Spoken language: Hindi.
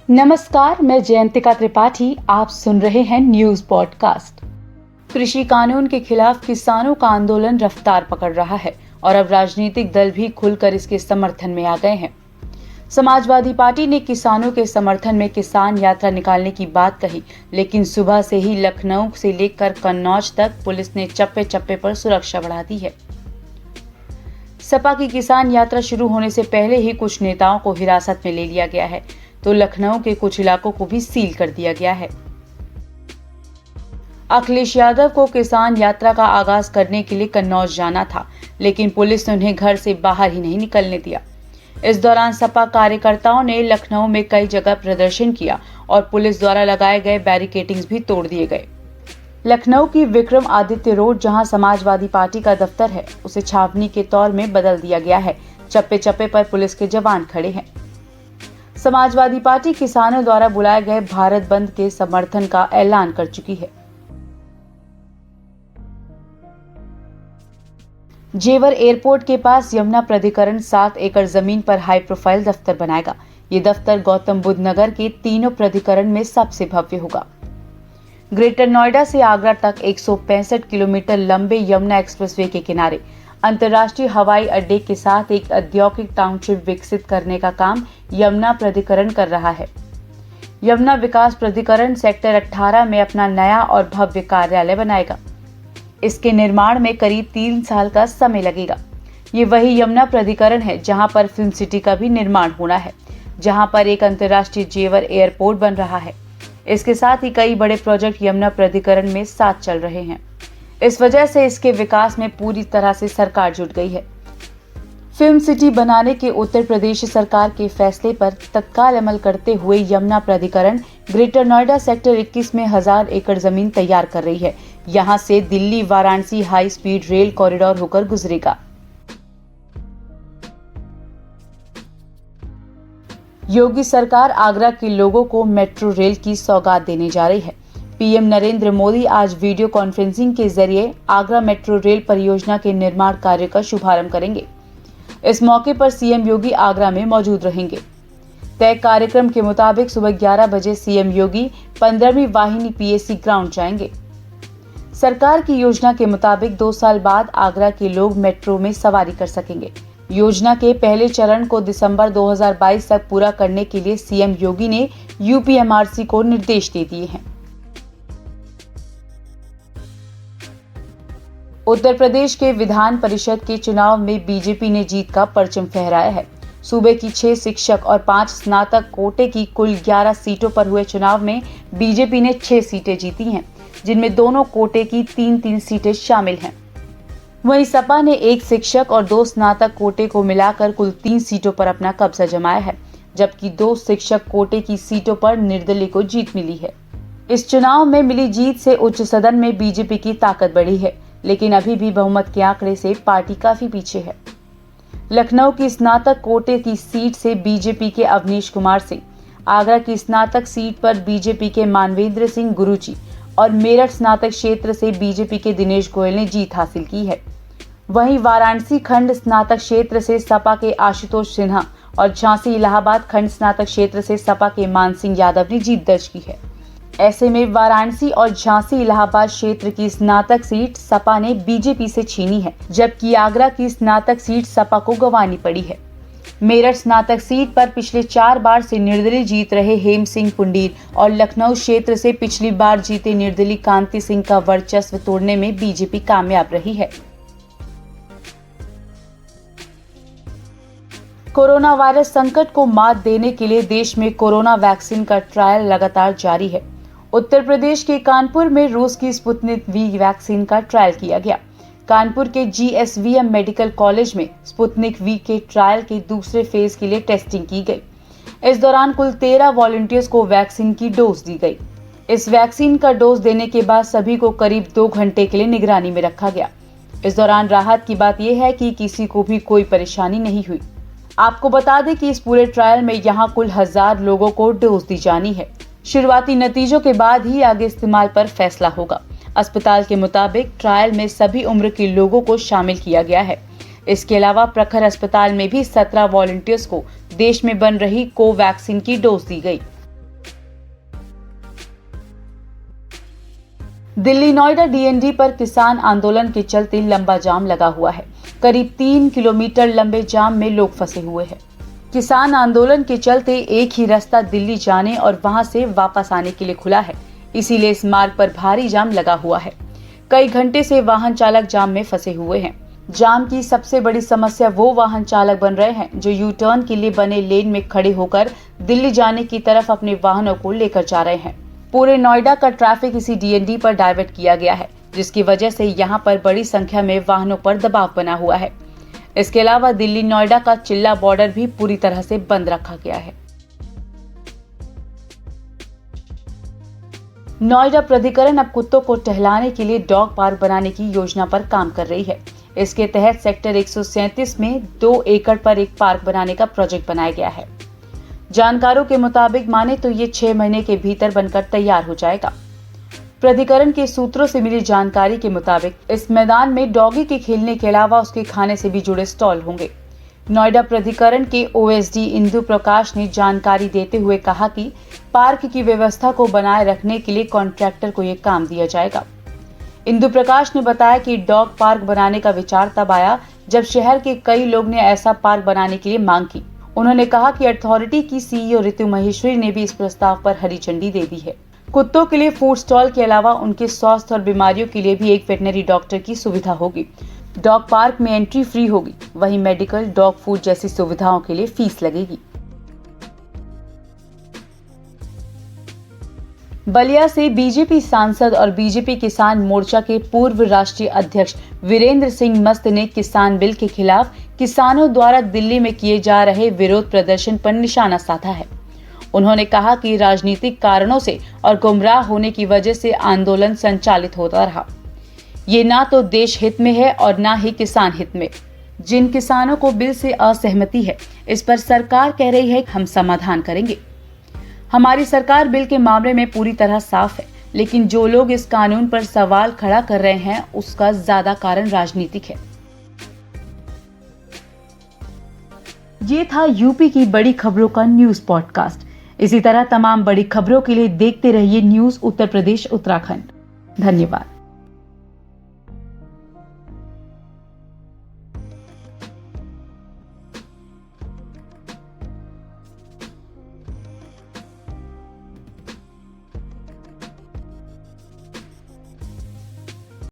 नमस्कार, मैं जयंतिका त्रिपाठी। आप सुन रहे हैं न्यूज पॉडकास्ट। कृषि कानून के खिलाफ किसानों का आंदोलन रफ्तार पकड़ रहा है और अब राजनीतिक दल भी खुलकर इसके समर्थन में आ गए हैं। समाजवादी पार्टी ने किसानों के समर्थन में किसान यात्रा निकालने की बात कही, लेकिन सुबह से ही लखनऊ से लेकर कन्नौज तक पुलिस ने चप्पे चप्पे पर सुरक्षा बढ़ा दी है। सपा की किसान यात्रा शुरू होने से पहले ही कुछ नेताओं को हिरासत में ले लिया गया है, तो लखनऊ के कुछ इलाकों को भी सील कर दिया गया है। अखिलेश यादव को किसान यात्रा का आगाज करने के लिए कन्नौज जाना था, लेकिन पुलिस ने उन्हें घर से बाहर ही नहीं निकलने दिया। इस दौरान सपा कार्यकर्ताओं ने लखनऊ में कई जगह प्रदर्शन किया और पुलिस द्वारा लगाए गए बैरिकेडिंग्स भी तोड़ दिए गए। लखनऊ की विक्रम आदित्य रोड, जहां समाजवादी पार्टी का दफ्तर है, उसे छावनी के तौर में बदल दिया गया है। चप्पे चप्पे पर पुलिस के जवान खड़े हैं। समाजवादी पार्टी किसानों द्वारा बुलाए गए भारत बंद के समर्थन का ऐलान कर चुकी है। जेवर एयरपोर्ट के पास यमुना प्राधिकरण 7 एकड़ जमीन पर हाई प्रोफाइल दफ्तर बनाएगा। ये दफ्तर गौतम बुद्ध नगर के तीनों प्राधिकरण में सबसे भव्य होगा। ग्रेटर नोएडा से आगरा तक 165 किलोमीटर लंबे यमुना एक्सप्रेसवे के किनारे अंतर्राष्ट्रीय हवाई अड्डे के साथ एक औद्योगिक टाउनशिप विकसित करने का काम यमुना प्राधिकरण कर रहा है। यमुना विकास प्राधिकरण सेक्टर 18 में अपना नया और भव्य कार्यालय बनाएगा। इसके निर्माण में करीब 3 साल का समय लगेगा। ये वही यमुना प्राधिकरण है जहां पर फिल्म सिटी का भी निर्माण होना है, जहां पर एक अंतर्राष्ट्रीय जेवर एयरपोर्ट बन रहा है। इसके साथ ही कई बड़े प्रोजेक्ट यमुना प्राधिकरण में साथ चल रहे हैं। इस वजह से इसके विकास में पूरी तरह से सरकार जुट गई है। फिल्म सिटी बनाने के उत्तर प्रदेश सरकार के फैसले पर तत्काल अमल करते हुए यमुना प्राधिकरण ग्रेटर नोएडा सेक्टर 21 में 1000 एकड़ जमीन तैयार कर रही है। यहां से Delhi Varanasi high speed rail corridor होकर गुजरेगा। योगी सरकार आगरा के लोगों को मेट्रो रेल की सौगात देने जा रही है। पीएम नरेंद्र मोदी आज वीडियो कॉन्फ्रेंसिंग के जरिए आगरा मेट्रो रेल परियोजना के निर्माण कार्य का शुभारंभ करेंगे। इस मौके पर सीएम योगी आगरा में मौजूद रहेंगे। तय कार्यक्रम के मुताबिक सुबह 11 बजे सीएम योगी 15वीं वाहिनी पीएसी ग्राउंड जाएंगे। सरकार की योजना के मुताबिक 2 साल बाद आगरा के लोग मेट्रो में सवारी कर सकेंगे। योजना के पहले चरण को दिसंबर 2022 तक पूरा करने के लिए सीएम योगी ने यूपीएमआरसी को निर्देश दे दिए हैं। उत्तर प्रदेश के विधान परिषद के चुनाव में बीजेपी ने जीत का परचम फहराया है। सूबे की 6 शिक्षक और 5 स्नातक कोटे की कुल 11 सीटों पर हुए चुनाव में बीजेपी ने 6 सीटें जीती हैं, जिनमें दोनों कोटे की 3-3 सीटें शामिल हैं। वहीं सपा ने 1 शिक्षक और 2 स्नातक कोटे को मिलाकर कुल 3 सीटों पर अपना कब्जा जमाया है, जबकि 2 शिक्षक कोटे की सीटों पर निर्दलीय को जीत मिली है। इस चुनाव में मिली जीत से उच्च सदन में बीजेपी की ताकत बढ़ी है, लेकिन अभी भी बहुमत के आंकड़े से पार्टी काफी पीछे है। लखनऊ की स्नातक कोटे की सीट से बीजेपी के अवनीश कुमार सिंह, आगरा की स्नातक सीट पर बीजेपी के मानवेंद्र सिंह गुरुजी और मेरठ स्नातक क्षेत्र से बीजेपी के दिनेश गोयल ने जीत हासिल की है। वहीं वाराणसी खंड स्नातक क्षेत्र से सपा के आशुतोष सिन्हा और झांसी इलाहाबाद खंड स्नातक क्षेत्र से सपा के मान सिंह यादव ने जीत दर्ज की है। ऐसे में वाराणसी और झांसी इलाहाबाद क्षेत्र की स्नातक सीट सपा ने बीजेपी से छीनी है, जबकि आगरा की स्नातक सीट सपा को गंवानी पड़ी है। मेरठ स्नातक सीट पर पिछले 4 बार से निर्दलीय जीत रहे हेम सिंह पुंडीर और लखनऊ क्षेत्र से पिछली बार जीते निर्दलीय कांति सिंह का वर्चस्व तोड़ने में बीजेपी कामयाब रही है। कोरोना वायरस संकट को मात देने के लिए देश में कोरोना वैक्सीन का ट्रायल लगातार जारी है। उत्तर प्रदेश के कानपुर में रूस की स्पुतनिक वी वैक्सीन का ट्रायल किया गया। कानपुर के जीएसवीएम मेडिकल कॉलेज में स्पुतनिक वी के ट्रायल के दूसरे फेज के लिए टेस्टिंग की गई। इस दौरान कुल 13 वॉलंटियर्स को वैक्सीन की डोज दी गई। इस वैक्सीन का डोज देने के बाद सभी को करीब 2 घंटे के लिए निगरानी में रखा गया। इस दौरान राहत की बात यह है कि किसी को भी कोई परेशानी नहीं हुई। आपको बता दें कि इस पूरे ट्रायल में यहाँ कुल 1000 लोगों को डोज दी जानी है। शुरुआती नतीजों के बाद ही आगे इस्तेमाल पर फैसला होगा। अस्पताल के मुताबिक ट्रायल में सभी उम्र के लोगों को शामिल किया गया है। इसके अलावा प्रखर अस्पताल में भी 17 वॉलंटियर्स को देश में बन रही कोवैक्सीन की डोज दी गई। दिल्ली नोएडा डीएनडी पर किसान आंदोलन के चलते लंबा जाम लगा हुआ है। करीब 3 किलोमीटर लंबे जाम में लोग फंसे हुए हैं। किसान आंदोलन के चलते एक ही रास्ता दिल्ली जाने और वहां से वापस आने के लिए खुला है, इसीलिए इस मार्ग पर भारी जाम लगा हुआ है। कई घंटे से वाहन चालक जाम में फंसे हुए हैं। जाम की सबसे बड़ी समस्या वो वाहन चालक बन रहे हैं जो यू टर्न के लिए बने लेन में खड़े होकर दिल्ली जाने की तरफ अपने वाहनों को लेकर जा रहे हैं। पूरे नोएडा का ट्रैफिक इसी डीएनडी पर डाइवर्ट किया गया है, जिसकी वजह से यहाँ पर बड़ी संख्या में वाहनों पर दबाव बना हुआ है। इसके अलावा दिल्ली नोएडा का चिल्ला बॉर्डर भी पूरी तरह से बंद रखा गया है। नोएडा प्राधिकरण अब कुत्तों को टहलाने के लिए डॉग पार्क बनाने की योजना पर काम कर रही है। इसके तहत सेक्टर 137 में 2 एकड़ पर एक पार्क बनाने का प्रोजेक्ट बनाया गया है। जानकारों के मुताबिक माने तो ये 6 महीने के भीतर बनकर तैयार हो जाएगा। प्राधिकरण के सूत्रों से मिली जानकारी के मुताबिक इस मैदान में डॉगी के खेलने के अलावा उसके खाने से भी जुड़े स्टॉल होंगे। नोएडा प्राधिकरण के ओएसडी इंदु प्रकाश ने जानकारी देते हुए कहा कि पार्क की व्यवस्था को बनाए रखने के लिए कॉन्ट्रैक्टर को यह काम दिया जाएगा। इंदु प्रकाश ने बताया कि डॉग पार्क बनाने का विचार तब आया जब शहर के कई लोग ने ऐसा पार्क बनाने के लिए मांग की। उन्होंने कहा कि अथॉरिटी की सीईओ ऋतु महेश्वरी ने भी इस प्रस्ताव पर हरी झंडी दे दी है। कुत्तों के लिए फूड स्टॉल के अलावा उनके स्वास्थ्य और बीमारियों के लिए भी एक वेटनरी डॉक्टर की सुविधा होगी। डॉग पार्क में एंट्री फ्री होगी, वहीं मेडिकल, डॉग फूड जैसी सुविधाओं के लिए फीस लगेगी। बलिया से बीजेपी सांसद और बीजेपी किसान मोर्चा के पूर्व राष्ट्रीय अध्यक्ष वीरेंद्र सिंह मस्त ने किसान बिल के खिलाफ किसानों द्वारा दिल्ली में किए जा रहे विरोध प्रदर्शन पर निशाना साधा है। उन्होंने कहा कि राजनीतिक कारणों से और गुमराह होने की वजह से आंदोलन संचालित होता रहा। ये ना तो देश हित में है और ना ही किसान हित में। जिन किसानों को बिल से असहमति है, इस पर सरकार कह रही है कि हम समाधान करेंगे। हमारी सरकार बिल के मामले में पूरी तरह साफ है, लेकिन जो लोग इस कानून पर सवाल खड़ा कर रहे हैं उसका ज्यादा कारण राजनीतिक है। ये था यूपी की बड़ी खबरों का न्यूज पॉडकास्ट। इसी तरह तमाम बड़ी खबरों के लिए देखते रहिए न्यूज उत्तर प्रदेश उत्तराखंड। धन्यवाद।